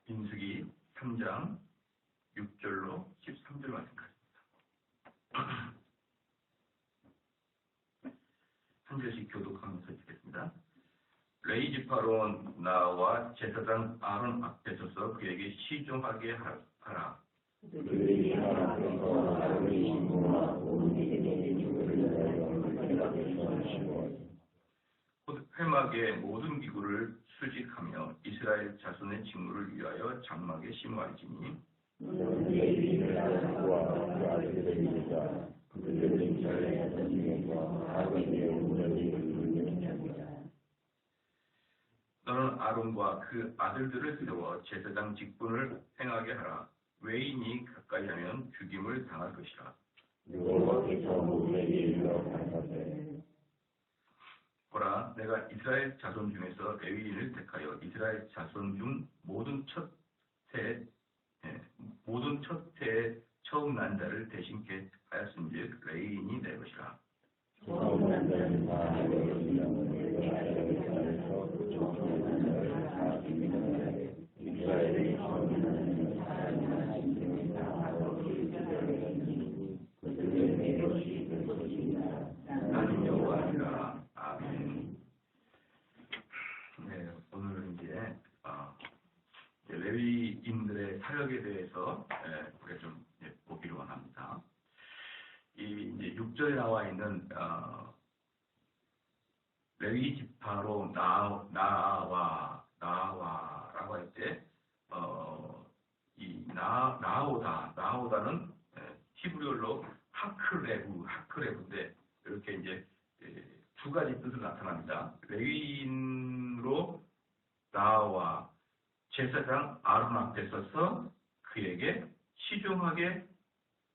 민수기 3장 6절로 13절 말씀까지입니다. 한 절씩 교독하면서 읽겠습니다. 레위 지파로 나와 제사장 아론 앞에 서서 그에게 시종하게 하라. 곧 회막의 모든 기구를 수직하며 이스라엘 자손의 직무를 위하여 장막에 심어할지니 너는 아론과 그 아들들을 세워 제사장 직분을 행하게 하라. 외인이 가까이 하면 죽임을 당할 것이라. 보라, 내가 이스라엘 자손 중에서 레위인을 택하여 이스라엘 자손 중 모든 첫 해에 처음 난 자를 대신케 하였은즉 레위인이 내 것이라. 처음 난 자는 다 내 것이며 내가 이스라엘의 처음 나는 하나님의 하심을 다하고 그들은 내 것이 될 것이니라. 나는 여호와니라. 아멘. 네, 오늘은 이제 레위인들의 사역에 대해서 우리가 좀 보기를 원합니다. 이 이제 6절에 나와 있는 레위 지파로 나와라고 할 때 이 나오다는 히브리어로 하크레브인데 이렇게 이제 두 가지 뜻으로 나타납니다. 레위인으로 나와 제사장 아론 앞에 서서 그에게 시종하게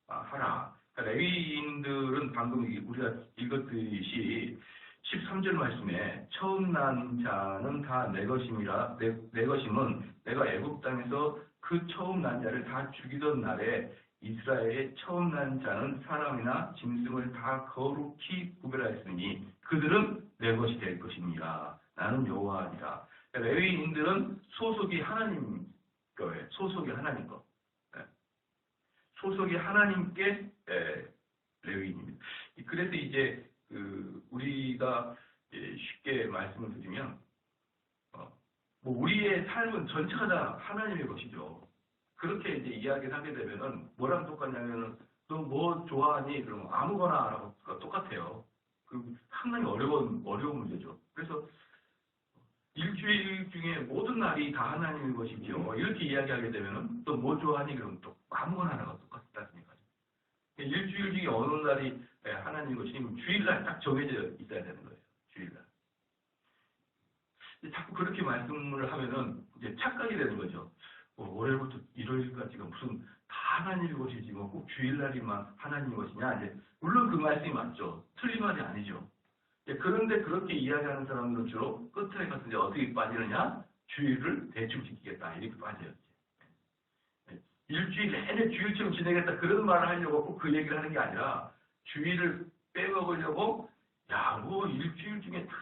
하라. 그러니까 레위인들은 방금 우리가 읽었듯이 13절 말씀에 처음 난 자는 다 내 것임이라. 내 것임은 내가 애굽 땅에서 그 처음 난 자를 다 죽이던 날에 이스라엘의 처음 난 자는 사람이나 짐승을 다 거룩히 구별하였으니 그들은 내 것이 될 것입니다. 나는 여호와니라. 레위인들은 소속이 하나님 거예요. 소속이 하나님 거. 소속이 하나님께 레위인입니다. 그래서 이제 우리가 쉽게 말씀을 드리면 우리의 삶은 전체가 다 하나님의 것이죠. 그렇게 이제 이야기를 하게 되면은 뭐랑 똑같냐면은 너 뭐 좋아하니? 그러면 아무거나라고 똑같아요. 상당히 어려운 문제죠. 그래서 일주일 중에 모든 날이 다 하나님의 것이죠. 이렇게 이야기하게 되면은 또 뭐 좋아하니? 그러면 또 아무거나라고 똑같다니까. 일주일 중에 어느 날이 하나님의 것이면 주일날 딱 정해져 있어야 되는 거예요. 주일날. 자꾸 그렇게 말씀을 하면은 이제 착각이 되는 거죠. 월요일부터 일요일까지가 무슨 다 하나님의 것이지 꼭 주일날이만 하나님의 것이냐. 이제 물론 그 말씀이 맞죠. 틀린 말이 아니죠. 그런데 그렇게 이야기하는 사람들은 주로 끝에 가서 이제 어떻게 빠지느냐? 주일을 대충 지키겠다. 이렇게 빠져요. 일주일 내내 주일처럼 지내겠다. 그런 말을 하려고 꼭 그 얘기를 하는 게 아니라 주일을 빼먹으려고 일주일 중에 다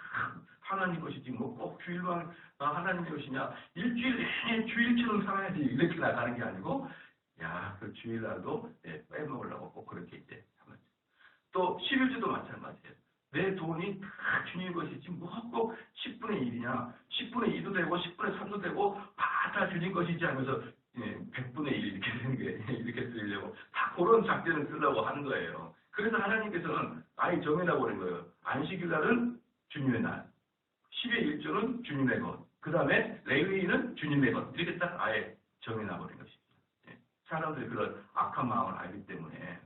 하나님 것이지 꼭 주일만 하나님의 것이냐. 일주일 내내 주일처럼 살아야지. 이렇게 나가는 게 아니고 그 주일날도 빼먹으려고 꼭 그렇게 이제 하면 또 11주도 마찬가지예요. 내 돈이 다 주님 것이지 꼭 10분의 1이냐. 10분의 2도 되고 10분의 3도 되고 다 주님 것이지 하면서 100분의 1 이렇게 되는 게 이렇게 쓰려고 다 그런 작전을 쓰려고 하는 거예요. 그래서 하나님께서는 아예 정해놔 버린 거예요. 안식일 날은 주님의 날, 10의 1조는 주님의 것, 그 다음에 레위인은 주님의 것 이렇게 딱 아예 정해놔 버린 것입니다. 사람들이 그런 악한 마음을 알기 때문에.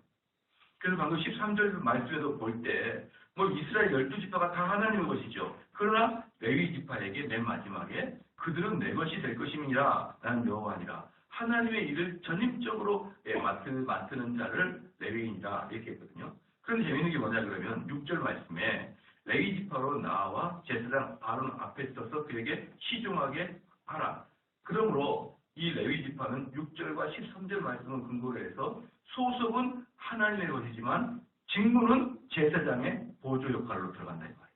그래서 방금 13절 말씀에도 볼 때 이스라엘 12지파가 다 하나님의 것이죠. 그러나 레위 지파에게 맨 마지막에 그들은 내 것이 될 것임이니라. 나는 여호와니라. 하나님의 일을 전입적으로 맡는 자를 레위인이라 이렇게 했거든요. 그런데 재미있는 게 뭐냐 그러면 6절 말씀에 레위 지파로 나와 제사장 아론 앞에 서서 그에게 시종하게 하라. 그러므로 이 레위 지파는 6절과 13절 말씀을 근거로 해서 소속은 하나님의 것이지만 직무는 제사장의 보조 역할로 들어간다 이 말이에요.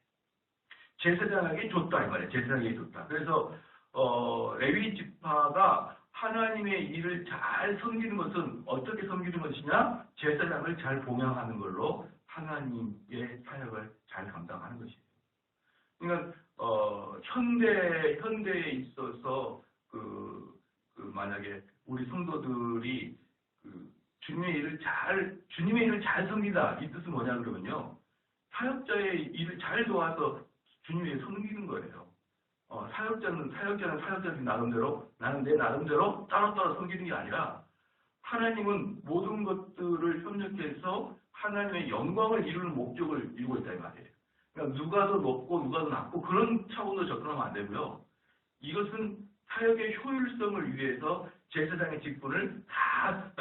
제사장에게 줬다 이 말이에요. 제사장에게 줬다. 그래서 레위 지파가 하나님의 일을 잘 섬기는 것은 어떻게 섬기는 것이냐? 제사장을 잘 봉양하는 걸로 하나님의 사역을 잘 감당하는 것이에요. 그러니까 현대에 있어서 만약에 우리 성도들이 주님의 일을 잘 섬기다 이 뜻은 뭐냐 그러면요, 사역자의 일을 잘 도와서 주님의 일을 섬기는 거예요. 사역자는 나름대로, 나는 내 나름대로 따로따로 섬기는 게 아니라 하나님은 모든 것들을 협력해서 하나님의 영광을 이루는 목적을 이루고 있다 이 말이에요. 그러니까 누가 더 높고 누가 더 낮고 그런 차원으로 접근하면 안 되고요. 이것은 사역의 효율성을 위해서 제사장의 직분을 다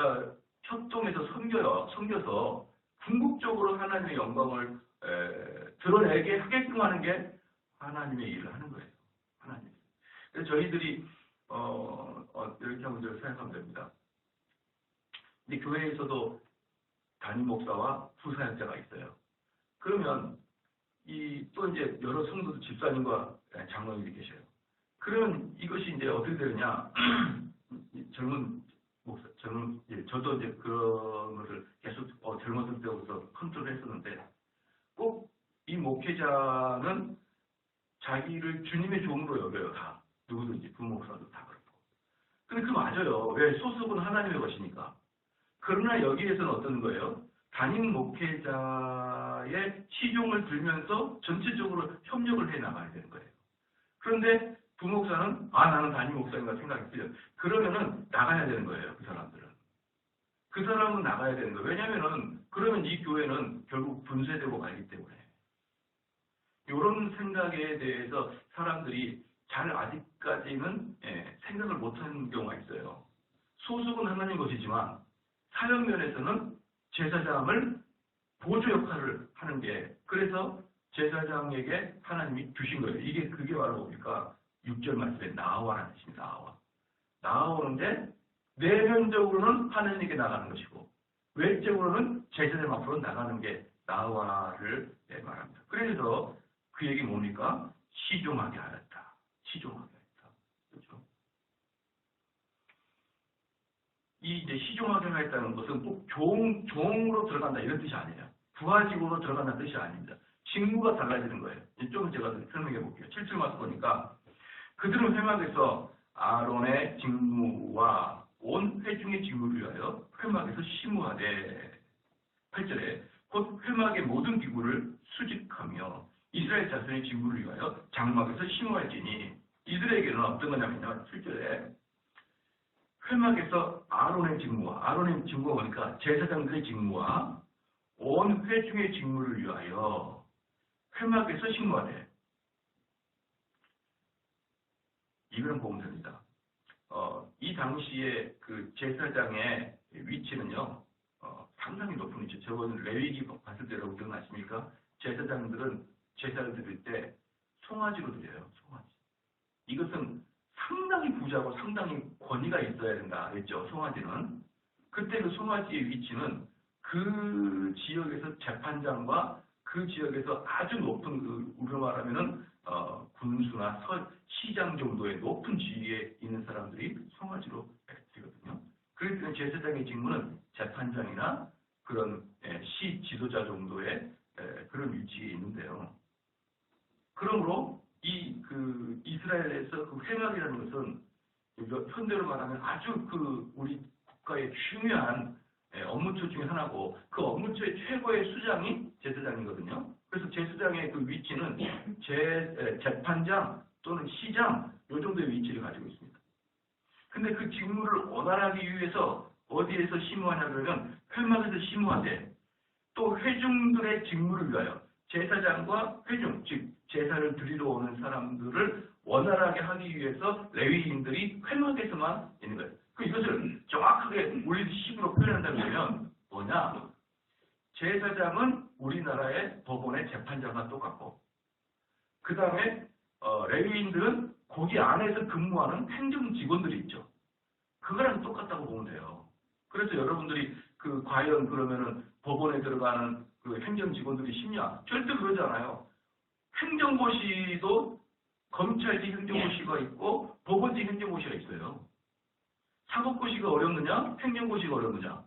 협동해서 섬겨서 궁극적으로 하나님의 영광을 드러내게 하게끔 하는 게 하나님의 일을 하는 거예요. 하나님. 그래서 저희들이 이렇게 한번 생각하면 됩니다. 근데 교회에서도 담임 목사와 부사역자가 있어요. 그러면 또 이제 여러 성도들 집사님과 장로님이 계셔요. 그러면 이것이 이제 어떻게 되느냐? 저도 이제 그런 것을 계속 젊었을 때부터 컨트롤 했었는데, 꼭 이 목회자는 자기를 주님의 종으로 여겨요, 다. 누구든지, 부목사도 다 그렇고. 근데 그 맞아요. 왜? 소속은 하나님의 것이니까. 그러나 여기에서는 어떤 거예요? 담임 목회자의 시종을 들면서 전체적으로 협력을 해 나가야 되는 거예요. 그런데 부목사는 나는 담임 목사인가 생각이 들어요. 그러면은 나가야 되는 거예요. 그 사람들은. 그 사람은 나가야 되는 거예요. 왜냐면은 그러면 이 교회는 결국 분쇄되고 말기 때문에. 이런 생각에 대해서 사람들이 아직까지는 생각을 못하는 경우가 있어요. 소속은 하나님 것이지만 사역 면에서는 제사장을 보조 역할을 하는 게, 그래서 제사장에게 하나님이 주신 거예요. 그게 바로 뭡니까? 6절 말씀에 나아와라는 뜻입니다. 나아오는데 내면적으로는 하나님께 나가는 것이고 외적으로는 제사장 앞으로 나가는 게 나아와를 말합니다. 그래서 그 얘기 뭡니까? 시종하게 하였다. 시종하게 하였다. 그렇죠? 이 이제 시종하게 하였다는 것은 꼭 종으로 들어간다 이런 뜻이 아니에요. 부하직으로 들어간다는 뜻이 아닙니다. 직무가 달라지는 거예요. 좀 제가 설명해 볼게요. 7절 말씀 보니까 그들은 회막에서 아론의 직무와 온 회중의 직무를 위하여 회막에서 심우하되, 8절에 곧 회막의 모든 기구를 수직하며 이스라엘 자손의 직무를 위하여 장막에서 심우할지니, 이들에게는 어떤 거냐면요, 7절에 회막에서 아론의 직무가 보니까 제사장들의 직무와 온 회중의 직무를 위하여 회막에서 심우하되, 이거는 보면 됩니다. 이 당시에 그 제사장의 위치는요, 상당히 높은 위치. 저번 레위기 봤을 때 여러분 기억나십니까? 제사장들은 제사를 드릴 때 송아지로 드려요. 송아지. 이것은 상당히 부자고 상당히 권위가 있어야 된다 했죠. 송아지는. 그때 그 송아지의 위치는 그 지역에서 재판장과 그 지역에서 아주 높은 우리로 말하면은 군수나 시장 정도의 높은 지위에 있는 사람들이 송아지로 드리거든요. 그렇기 때문에 제사장의 직무는 재판장이나 그런 시 지도자 정도의 그런 위치에 있는데요. 그러므로 이스라엘에서 그 회막이라는 것은 현대로 말하면 아주 우리 국가의 중요한 업무처 중에 하나고, 그 업무처의 최고의 수장이 제사장이거든요. 그래서 제사장의 그 위치는 재판장 또는 시장 요 정도의 위치를 가지고 있습니다. 근데 그 직무를 원활하기 위해서 어디에서 심우하냐 그러면 회막에서 심우하되, 또 회중들의 직무를 위하여 제사장과 회중, 즉 제사를 드리러 오는 사람들을 원활하게 하기 위해서 레위인들이 회막에서만 있는 거예요. 이것을 정확하게 우리 식으로 표현한다면 뭐냐? 제사장은 우리나라의 법원의 재판장과 똑같고, 그 다음에 레위인들은 거기 안에서 근무하는 행정 직원들이 있죠. 그거랑 똑같다고 보면 돼요. 그래서 여러분들이 과연 그러면은 법원에 들어가는 그 행정 직원들이 쉽냐? 절대 그러지 않아요. 행정고시도 검찰직 행정고시가 있고 법원직 행정고시가 있어요. 사법고시가 어렵느냐? 행정고시가 어렵느냐?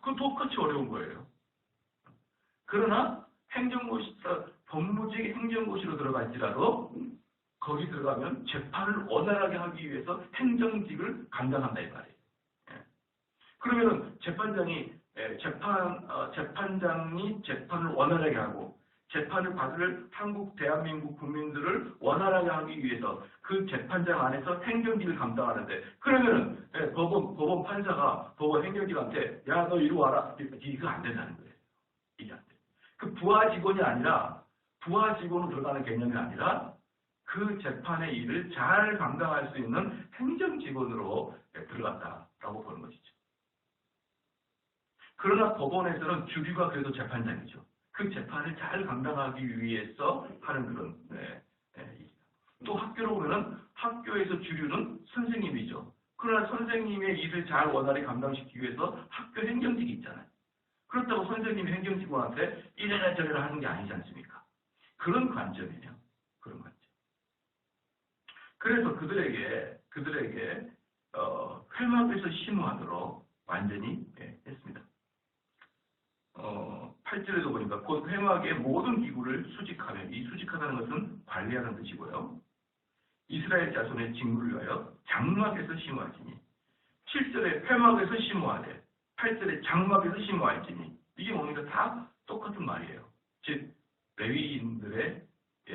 그 똑같이 어려운 거예요. 그러나 행정고시, 법무직 행정고시로 들어갈지라도 거기 들어가면 재판을 원활하게 하기 위해서 행정직을 감당한다 이 말이에요. 그러면은 재판장이 재판을 원활하게 하고 재판을 받을 한국 대한민국 국민들을 원활하게 하기 위해서 그 재판장 안에서 행정직을 감당하는데 그러면은 법원 판사가 법원 행정직한테 야 너 이리 와라 이거 안 된다는 거예요. 이게 안 돼. 그 부하 직원이 아니라 부하 직원으로 들어가는 개념이 아니라 그 재판의 일을 잘 감당할 수 있는 행정직원으로 들어갔다라고 보는 것이죠. 그러나 법원에서는 주류가 그래도 재판장이죠. 그 재판을 잘 감당하기 위해서 하는 그런 또 학교로 보면은 학교에서 주류는 선생님이죠. 그러나 선생님의 일을 잘 원활히 감당시키기 위해서 학교 행정직이 있잖아요. 그렇다고 선생님이 행정직원한테 이래라 저래라 하는 게 아니지 않습니까? 그런 관점이에요. 그런 관점. 그래서 그들에게 회막에서 심호하도록 완전히 했습니다. 8절에도 보니까 곧 회막의 모든 기구를 수직하며 이 수직하다는 것은 관리하는 뜻이고요. 이스라엘 자손의 직무를 위하여 장막에서 심호할지니 7절에 회막에서 심호하되 8절에 장막에서 심호할지니 이게 뭡니까? 다 똑같은 말이에요. 즉 레위인들의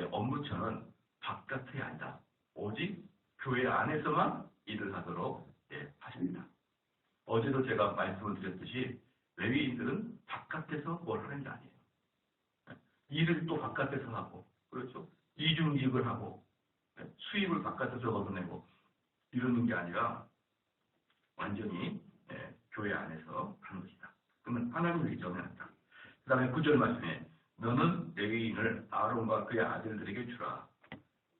업무처는 바깥이 아니다. 오직 교회 안에서만 일을 하도록 하십니다. 어제도 제가 말씀을 드렸듯이 레위인들은 바깥에서 뭘 하는 게 아니에요. 일을 또 바깥에서 하고, 그렇죠? 이중직을 하고, 수입을 바깥에서 얻어내고, 이러는 게 아니라 완전히 교회 안에서 하는 것이다. 그러면 하나님의 정해놨다. 그 다음에 9절 말씀에 너는 레위인을 아론과 그의 아들들에게 주라.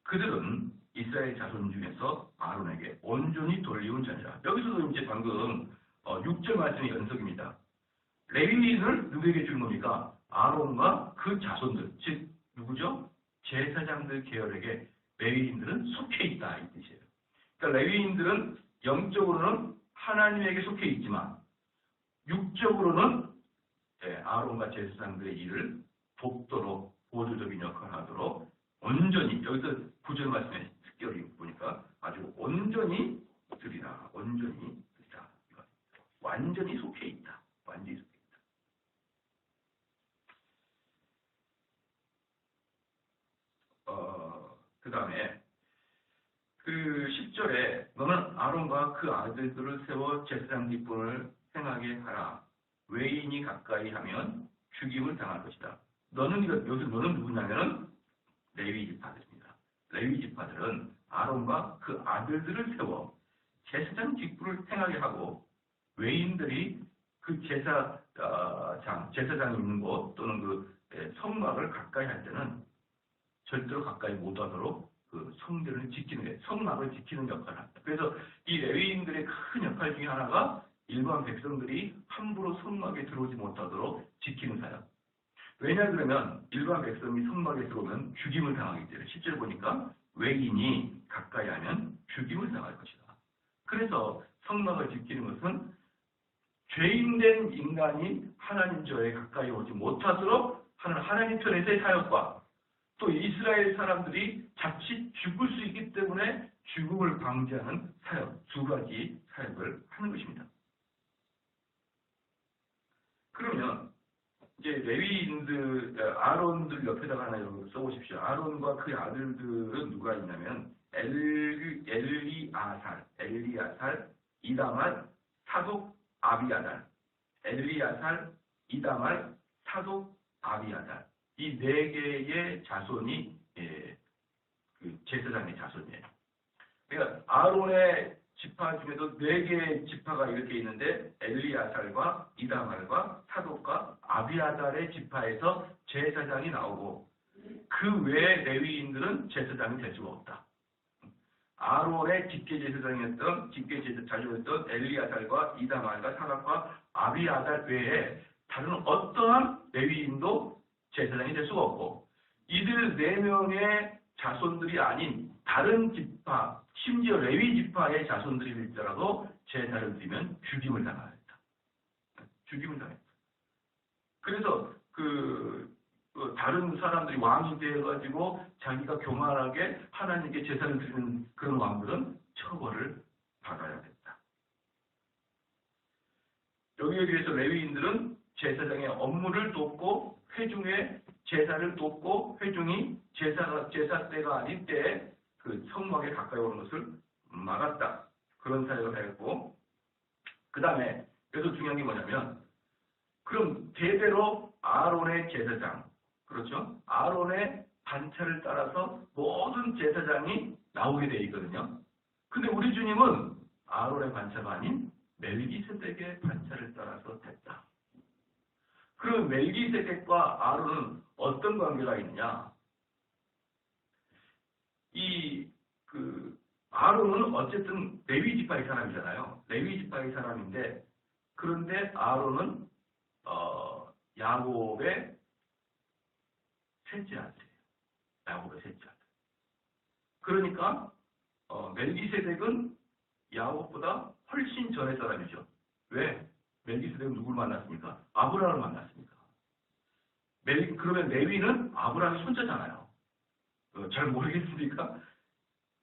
그들은 이스라엘 자손 중에서 아론에게 온전히 돌리운 자니라. 여기서도 이제 방금 6절 말씀의 연속입니다. 레위인을 누구에게 주는 겁니까? 아론과 그 자손들, 즉 누구죠? 제사장들 계열에게 레위인들은 속해 있다 이 뜻이에요. 그러니까 레위인들은 영적으로는 하나님에게 속해 있지만 육적으로는 아론과 제사장들의 일을 돕도록 보조적인 역할을 하도록 온전히 여기서 9절 말씀에 특별히 보니까 아주 온전히 드리라. 온전히 드리라. 완전히 속해 있다. 완전히 속해 있다. 그 다음에 그 10절에 너는 아론과 그 아들들을 세워 제사장 직분을 행하게 하라. 외인이 가까이 하면 죽임을 당할 것이다. 여기서 너는 누구냐면은 레위 지파들입니다. 레위 지파들은 아론과 그 아들들을 세워 제사장 직분을 행하게 하고 외인들이 그 제사장이 있는 곳 또는 그 성막을 가까이 할 때는 절대로 가까이 못하도록 그 성전을 지키는 성막을 지키는 역할을 합니다. 그래서 이 레위인들의 큰 역할 중에 하나가 일반 백성들이 함부로 성막에 들어오지 못하도록 지키는 사역. 왜냐 그러면 일반 백성이 성막에 들어오면 죽임을 당하기 때문에 실제로 보니까 외인이 가까이 하면 죽임을 당할 것이다. 그래서 성막을 지키는 것은 죄인된 인간이 하나님 저에 가까이 오지 못하도록 하는 하나님 편에서의 사역과 또 이스라엘 사람들이 자칫 죽을 수 있기 때문에 죽음을 방지하는 사역, 두 가지 사역을 하는 것입니다. 그러면 이제 레위인들, 아론들 옆에다가 하나 써보십시오. 아론과 그 아들들은 누가 있냐면 엘리아살, 이다말, 사독, 아비아달. 엘리아살, 이다말, 사독, 아비아달. 이 네 개의 자손이 그 제사장의 자손이에요. 그러니까 아론의 지파 중에도 네 개의 지파가 이렇게 있는데 엘리아살과 이다말과 사독과 아비아달의 지파에서 제사장이 나오고 그 외의 레위인들은 제사장이 될 수가 없다. 아론의 직계제사장이었던 자주였던 엘리아살과 이다말과 사독과 아비아달 외에 다른 어떠한 레위인도 제사장이 될 수가 없고 이들 네 명의 자손들이 아닌 다른 지파 심지어 레위 지파의 자손들일지라도 제사를 드리면 죽임을 당하였다. 죽임을 당했다. 그래서 다른 사람들이 왕이 되어가지고 자기가 교만하게 하나님께 제사를 드리는 그런 왕들은 처벌을 받아야 됐다. 여기에 비해서 레위인들은 제사장의 업무를 돕고 회중의 제사를 돕고 회중이 제사 때가 아닌 때에 그 성막에 가까이 오는 것을 막았다. 그런 사역을 하였고, 그 다음에 그래서 중요한 게 뭐냐면, 그럼 대대로 아론의 제사장, 그렇죠? 아론의 반차를 따라서 모든 제사장이 나오게 되어 있거든요. 근데 우리 주님은 아론의 반차가 아닌 멜기세덱의 반차를 따라서 됐다. 그럼 멜기세덱과 아론은 어떤 관계가 있느냐? 아론은 어쨌든 레위 지파의 사람이잖아요. 레위 지파의 사람인데, 그런데 아론은 야곱의 셋째 아들이에요. 야곱의 셋째 아들. 그러니까 멜기세덱은 야곱보다 훨씬 전의 사람이죠. 왜? 멜기세덱은 누구를 만났습니까? 아브라함을 만났습니까? 그러면 레위는 아브라함의 손자잖아요. 잘 모르겠습니까?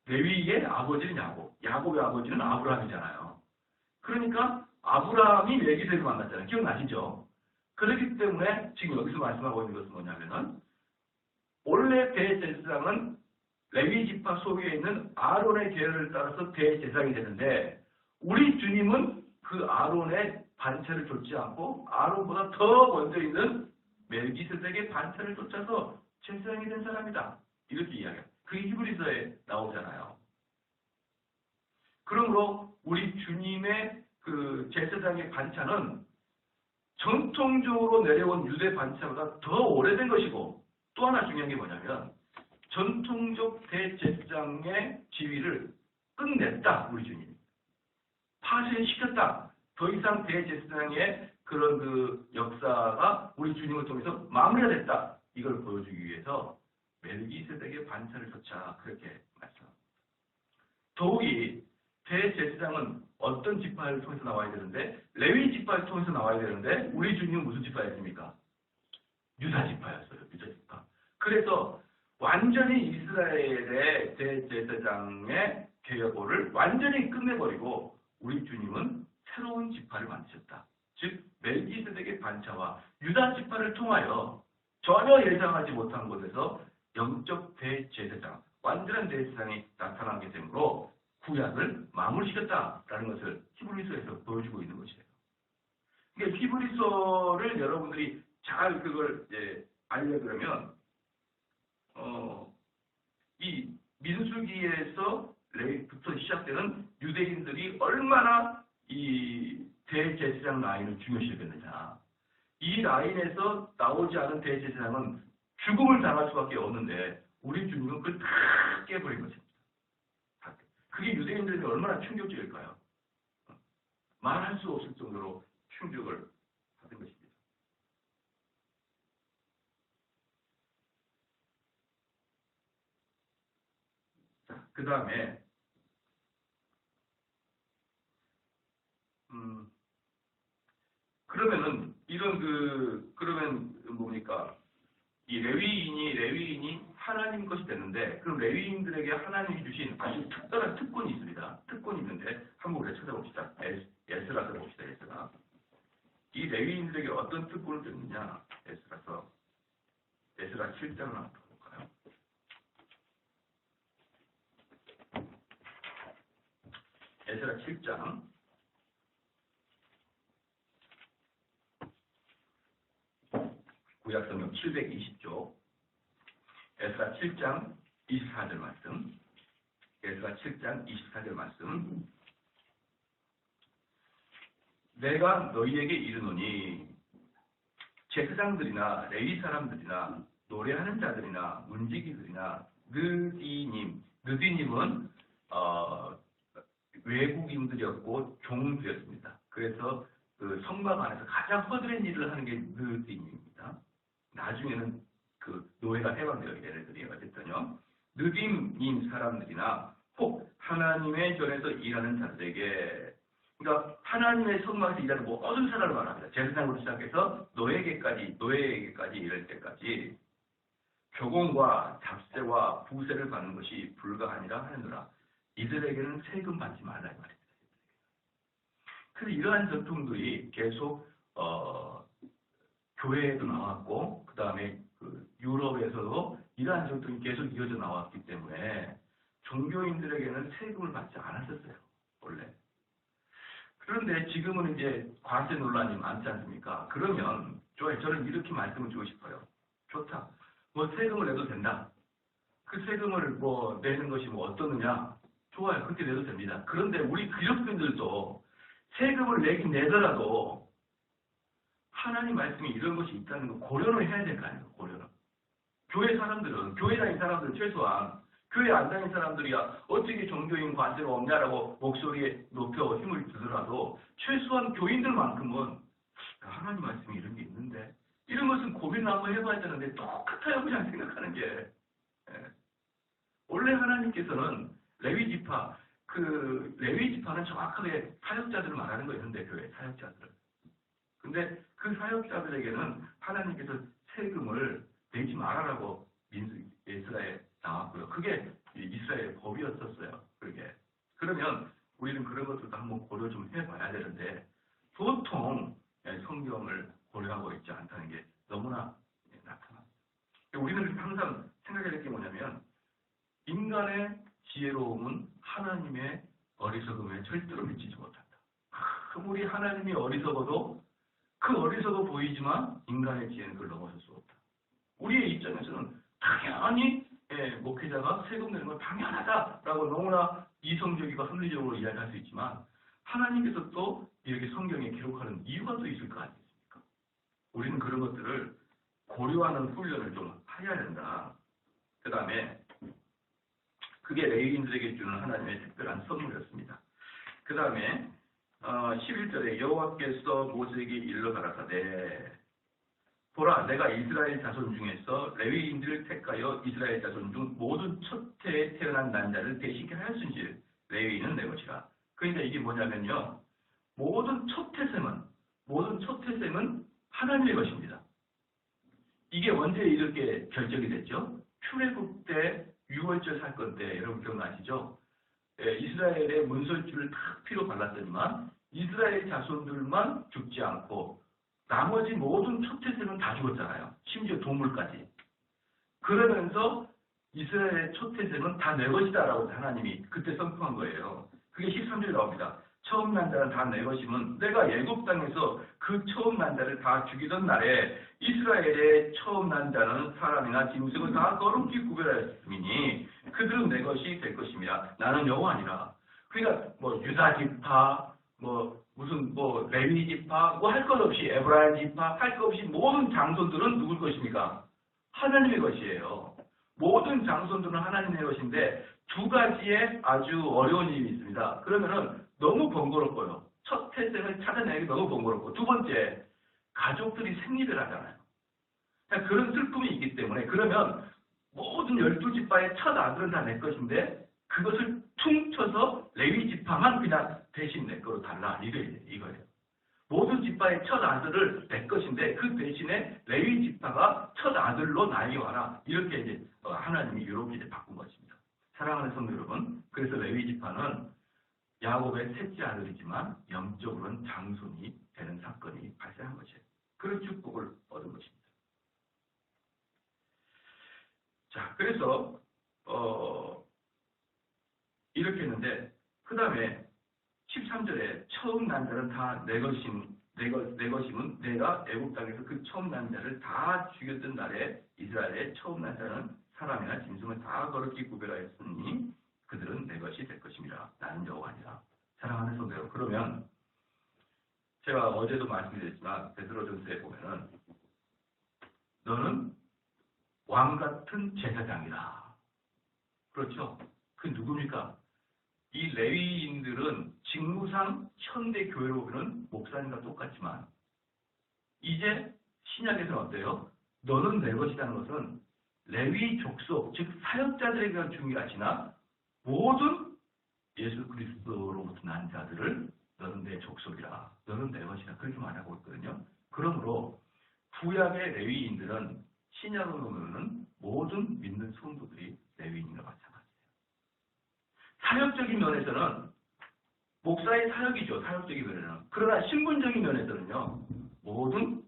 레위의 아버지는 야곱의 아버지는 아브라함이잖아요. 그러니까 아브라함이 멜기세덱을 만났잖아요. 기억나시죠? 그렇기 때문에 지금 여기서 말씀하고 있는 것은 뭐냐면은 원래 대제사장은 레위 지파 속에 있는 아론의 계열을 따라서 대제사장이 되는데 우리 주님은 그 아론의 반차를 쫓지 않고 아론보다 더 먼저 있는 멜기세덱의 반차를 쫓아서 제사장이 된 사람이다. 이렇게 이야기해요. 그게 히브리서에 나오잖아요. 그러므로 우리 주님의 그 제사장의 반차는 전통적으로 내려온 유대 반차보다 더 오래된 것이고, 또 하나 중요한 게 뭐냐면 전통적 대제사장의 지위를 끝냈다. 우리 주님이 파쇄시켰다. 더 이상 대제사장의 그런 그 역사가 우리 주님을 통해서 마무리가 됐다. 이걸 보여주기 위해서 멜기세덱의 반차를 쫓아 그렇게 말씀합니다. 더욱이 대제사장은 어떤 지파를 통해서 나와야 되는데 레위 지파를 통해서 나와야 되는데 우리 주님은 무슨 지파였습니까? 유다 지파였어요. 유다 지파. 그래서 완전히 이스라엘의 대제사장의 계보를 완전히 끝내버리고 우리 주님은 새로운 지파를 만드셨다. 즉 멜기세덱의 반차와 유다 지파를 통하여 전혀 예상하지 못한 곳에서 영적 대제사장, 완전한 대제사장이 나타나게 되므로 구약을 마무리시켰다라는 것을 히브리서에서 보여주고 있는 것이에요. 그러니까 히브리서를 여러분들이 잘 그걸 알려그러면 이 민수기에서부터 시작되는 유대인들이 얼마나 이 대제사장 라인을 중요시했느냐. 이 라인에서 나오지 않은 대제사장은 죽음을 당할 수밖에 없는데 우리 주님은 그걸 다 깨버린 것입니다. 그게 유대인들에게 얼마나 충격적일까요? 말할 수 없을 정도로 충격을 받은 것입니다. 자, 그 다음에 그러면은 그러면 뭡니까? 이 레위인이 하나님 것이 되는데 그럼 레위인들에게 하나님이 주신 아주 특별한 특권이 있습니다. 특권이 있는데 한번 우리가 찾아봅시다. 에스라서 봅시다. 에스라. 이 레위인들에게 어떤 특권을 줬느냐? 에스라 7장을 한번 볼까요? 에스라 7장. 구약성경 720쪽. 에스라 7장 24절 말씀. 에스라 7장 24절 말씀. 내가 너희에게 이르노니 제사장들이나 레위 사람들이나 노래하는 자들이나 문지기들이나 느디님은 외국인들이었고 종들이었습니다. 그래서 그 성막 안에서 가장 허드렛 일을 하는 게 느디님입니다. 나중에는 그 노예가 해방되게 되는 애들이 어쨌든요. 느디님 사람들이나 혹 하나님의 전에서 일하는 자들에게, 그러니까 하나님의 성막에서 일하는 모든 사람을 말합니다. 제사장부터 시작해서 노예에게까지 이럴 때까지 교공과 잡세와 부세를 받는 것이 불가하니라 하느니라. 이들에게는 세금 받지 말라 이 말입니다. 그래서 이러한 전통들이 계속 교회에도 나왔고, 그 다음에 유럽에서도 이러한 전통이 계속 이어져 나왔기 때문에 종교인들에게는 세금을 받지 않았었어요, 원래. 그런데 지금은 이제 관세 논란이 많지 않습니까? 그러면 좋아요. 저는 이렇게 말씀을 드리고 싶어요. 좋다. 뭐 세금을 내도 된다. 그 세금을 뭐 내는 것이 뭐 어떠느냐? 좋아요. 그렇게 내도 됩니다. 그런데 우리 기독교인들도 세금을 내긴 내더라도 하나님 말씀에 이런 것이 있다는 거 고려를 해야 될 거 아니에요. 고려를. 교회 다닌 사람들은 최소한 교회 안 다닌 사람들이야 어떻게 종교인 관세가 없냐라고 목소리에 높여 힘을 주더라도 최소한 교인들만큼은 하나님 말씀에 이런 게 있는데 이런 것은 고민을 한번 해봐야 되는데 똑같아요. 그냥 생각하는 게. 예. 원래 하나님께서는 레위 지파는 정확하게 사역자들을 말하는 거였는데 교회 사역자들을. 근데 그 사역자들에게는 하나님께서 세금을 내지 말아라고 이스라엘에 나왔고요. 그게 이스라엘의 법이었었어요. 그게. 그러면 우리는 그런 것들도 한번 고려 좀 해봐야 되는데 보통 성경을 고려하고 있지 않다는 게 너무나 나타납니다. 우리는 항상 생각해야 될 게 뭐냐면 인간의 지혜로움은 하나님의 어리석음에 절대로 미치지 못한다. 아무리 하나님이 어리석어도 그 어리석어 보이지만 인간의 지혜는 그걸 넘어설 수 없다. 우리의 입장에서는 당연히 목회자가 세금 내는 건 당연하다라고 너무나 이성적이고 합리적으로 이야기할 수 있지만 하나님께서 또 이렇게 성경에 기록하는 이유가 또 있을 거 아니겠습니까? 우리는 그런 것들을 고려하는 훈련을 좀 해야 된다. 그 다음에 그게 레위인들에게 주는 하나님의 특별한 선물이었습니다. 그 다음에 11절에 여호와께서 모세에게 일러 가라사대 보라 내가 이스라엘 자손 중에서 레위인들을 택하여 이스라엘 자손 중 모든 첫 해에 태어난 난자를 대신케 하였은지 레위인은 내 것이라. 그러니까 이게 뭐냐면요. 모든 첫 태생은 하나님의 것입니다. 이게 언제 이렇게 결정이 됐죠? 출애굽 때 6월절 사건 때 여러분 기억나시죠? 이스라엘의 문설주를 탁 피로 발랐더니만 이스라엘 자손들만 죽지 않고 나머지 모든 초태생은 다 죽었잖아요. 심지어 동물까지. 그러면서 이스라엘의 초태생은 다 내 것이다라고 하나님이 그때 선포한 거예요. 그게 13절에 나옵니다. 처음 난 자는 다 내 것이면 내가 애굽 땅에서 그 처음 난 자를 다 죽이던 날에 이스라엘의 처음 난 자는 사람이나 짐승을 다 거룩히 구별하였으니 그들은 내 것이 될 것입니다. 나는 여호와니라. 그러니까 뭐 유다 지파, 무슨 레위 지파, 할 것 없이 에브라임 지파, 할 것 없이 모든 장손들은 누굴 것입니까? 하나님의 것이에요. 모든 장손들은 하나님의 것인데 두 가지의 아주 어려운 일이 있습니다. 그러면은 너무 번거롭고요. 첫 태생을 찾아내기 너무 번거롭고 두 번째 가족들이 생리를 하잖아요. 그런 슬픔이 있기 때문에 그러면 모든 12지파의 첫 아들은 다 내 것인데 그것을 퉁쳐서 레위 지파만 그냥 대신 내 거로 달라 이거예요. 모든 지파의 첫 아들을 내 것인데 그 대신에 레위 지파가 첫 아들로 나에게 와라. 이렇게 이제 하나님이 이렇게 이제 바꾼 것입니다. 사랑하는 성도 여러분, 그래서 레위 지파는 야곱의 셋째 아들이지만 영적으로는 장손이 되는 사건이 발생한 것이에요. 그런 축복을 얻은 것입니다. 자, 그래서 이렇게 했는데 그 다음에 13절에 처음 난 자는 다 내 것이면 내가 애굽 땅에서 그 처음 난 자를 다 죽였던 날에 이스라엘의 처음 난 자는 사람이나 짐승을 다 거룩히 구별하였으니 그들은 내 것이 될 것입니다. 나는 여호와니라. 사랑하는 성도 여러분, 그러면 제가 어제도 말씀드렸지만 베드로전서에 보면은 너는 왕 같은 제사장이라. 그렇죠? 그 누굽니까? 이 레위인들은 직무상 현대 교회로 보면 목사님과 똑같지만 이제 신약에서는 어때요? 너는 내 것이라는 것은 레위 족속, 즉 사역자들에게 중요하지나 모든 예수 그리스도로부터 난 자들을 너는 내 족속이라, 너는 내 것이라 그렇게 말하고 있거든요. 그러므로 구약의 레위인들은 신약을 보면은 모든 믿는 성도들이 레위인과 마찬가지예요. 사역적인 면에서는 목사의 사역이죠. 사역적인 면에는. 그러나 신분적인 면에서는요. 모든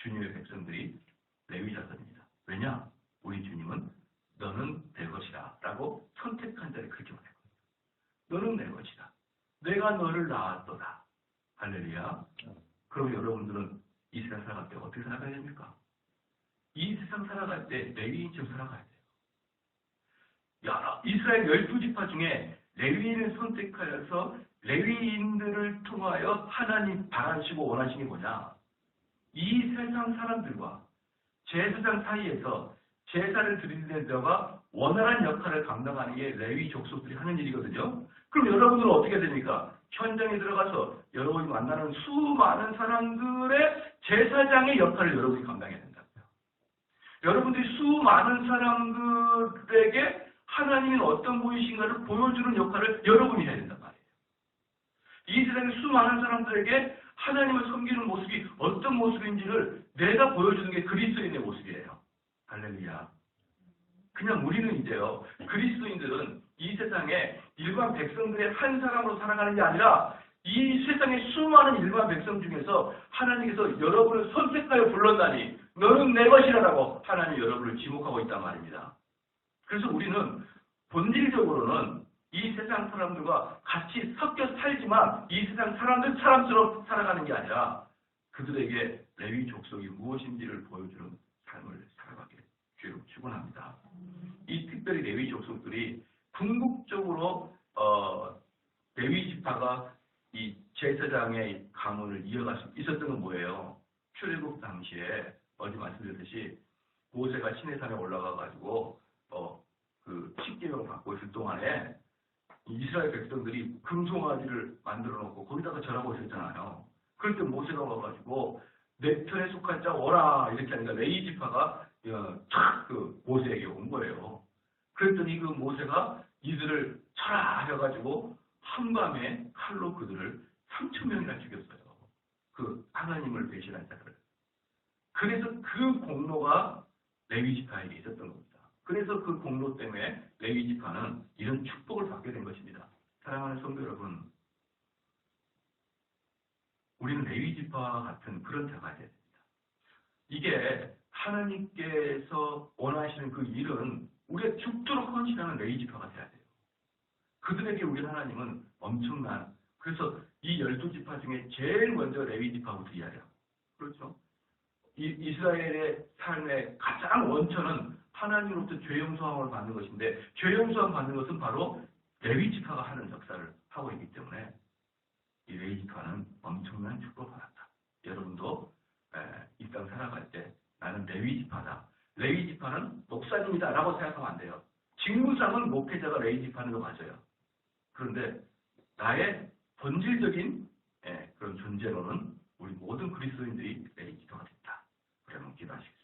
주님의 백성들이 레위 자손입니다. 왜냐? 우리 주님은 너는 내 것이다 라고 선택한 자를 그렇게 말했거든요. 너는 내 것이다. 내가 너를 낳았도다. 할렐루야. 그럼 여러분들은 이 세상 살아갈 때 어떻게 살아가야 됩니까? 이 세상 살아갈 때 레위인처럼 살아가야 돼요. 이스라엘 12지파 중에 레위인을 선택하여서 레위인들을 통하여 하나님 바라시고 원하시는 게 뭐냐? 이 세상 사람들과 제사장 사이에서 제사를 드리는 데가 원활한 역할을 감당하는 게 레위 족속들이 하는 일이거든요. 그럼 여러분들은 어떻게 됩니까? 현장에 들어가서 여러분이 만나는 수많은 사람들의 제사장의 역할을 여러분이 감당해야 된다고요. 여러분들이 수많은 사람들에게 하나님은 어떤 분이신가를 보여주는 역할을 여러분이 해야 된단 말이에요. 이 세상의 수많은 사람들에게 하나님을 섬기는 모습이 어떤 모습인지를 내가 보여주는 게 그리스도인의 모습이에요. 할렐루야. 그냥 우리는 이제요, 그리스도인들은 이 세상에 일반 백성들의 한 사람으로 살아가는 게 아니라 이 세상의 수많은 일반 백성 중에서 하나님께서 여러분을 선택하여 불렀다니 너는 내 것이라고 하나님 여러분을 지목하고 있단 말입니다. 그래서 우리는 본질적으로는 이 세상 사람들과 같이 섞여 살지만 이 세상 사람처럼 살아가는 게 아니라 그들에게 레위 족속이 무엇인지를 보여주는 삶을 살아가게 주로 축원합니다. 이 특별히 레위 족속들이 궁극적으로 레위 지파가 이 제사장의 가문을 이어갈 수 있었던 건 뭐예요? 출애굽 당시에 어제 말씀드렸듯이 모세가 시내산에 올라가 가지고 그 십계명 받고 있을 동안에 이스라엘 백성들이 금송아지를 만들어 놓고 거기다가 절하고 있었잖아요. 그럴 때 모세가 와가지고 내 편에 속한 자 오라 이렇게 하니까 레위 지파가 그 모세에게 온 거예요. 그랬더니 그 모세가 이들을 쳐라 해가지고 한밤에 칼로 그들을 3,000명이나 죽였어요. 그 하나님을 배신한 자들을. 그래서 그 공로가 레위 지파에게 있었던 겁니다. 그래서 그 공로 때문에 레위 지파는 이런 축복을 받게 된 것입니다. 사랑하는 성도 여러분, 우리는 레위 지파와 같은 그런 자가 되어야 됩니다. 이게 하나님께서 원하시는 그 일은 우리가 죽도록 헌신하는 레위 지파가 되어야 돼요. 그들에게 우리 하나님은 엄청난, 그래서 이 12지파 중에 제일 먼저 레위 지파부터 이야기해요. 그렇죠? 이스라엘의 삶의 가장 원천은 하나님으로부터 죄 용서함을 받는 것인데 죄 용서함 받는 것은 바로 레위 지파가 하는 역사를 하고 있기 때문에 이 레위 지파는 엄청난 축복을 받았다. 여러분도 이 땅 살아갈 때 나는 레위 지파다. 레위 지파는 목사님이다 라고 생각하면 안 돼요. 직무상은 목회자가 레위 지파는 거 맞아요. 그런데 나의 본질적인 그런 존재로는 우리 모든 그리스도인들이 레위 지파가 됐다. 그러면 기도하시겠습니다.